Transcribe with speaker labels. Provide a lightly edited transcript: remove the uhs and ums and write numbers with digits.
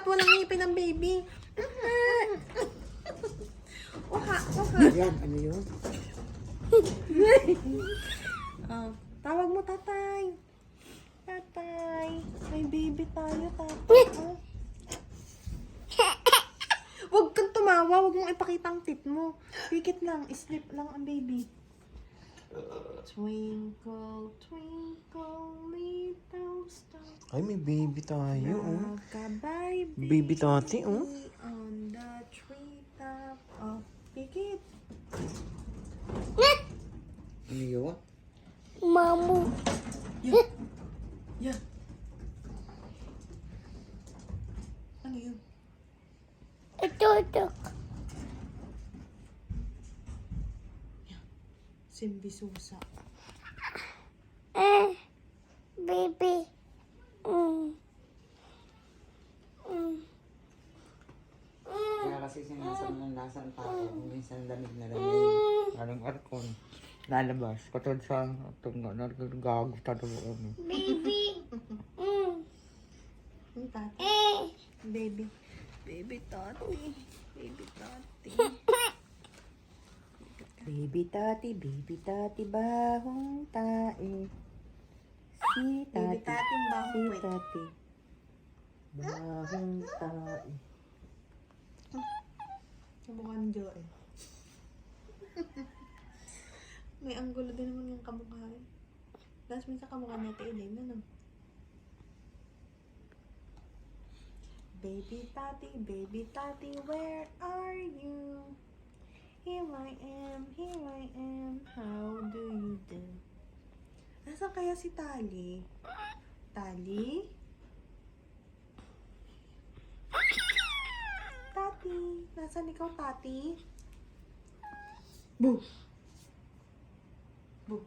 Speaker 1: walang ngipin ng baby. Uha.
Speaker 2: Yan, ano yun?
Speaker 1: Oh, tawag mo tatay. Tatay. May baby tayo, tatay. Oh. Huwag kang tumawa. Huwag mong ipakita ang tit mo. Pikit lang. Sleep lang ang baby. Twinkle, twinkle, little star.
Speaker 2: Ay, may baby tayo, oh.
Speaker 1: Rock-a-bye,
Speaker 2: Baby tati, oh.
Speaker 1: on the treetop. Oh, pikit.
Speaker 2: Ano yun?
Speaker 3: Mamu.
Speaker 1: Yeah. Ano yun?
Speaker 3: Ito.
Speaker 1: Simbisusa.
Speaker 3: Baby.
Speaker 2: Kaya kasi sinasabi ng lasa ng tao, minsan lamig na lamig. Anong arkon? Lalabas. Katulad sa gago tatawa mo.
Speaker 3: Baby.
Speaker 1: Ang tati. Baby. Baby tati. Baby tati.
Speaker 2: Baby tati, bahong tae. Si
Speaker 1: Baby tating bahong puwet.
Speaker 2: tati, bahong tae.
Speaker 1: Kamukha ni Joe eh. May anggulo din naman yung kamukha eh. Last minsan kamukha ni Ate Elaine, ano? Baby tati, where are you? Here I am, how do you do? Nasaan kaya si Tali? Tali? Tati, nasaan ikaw, Tati? Boo! Boo.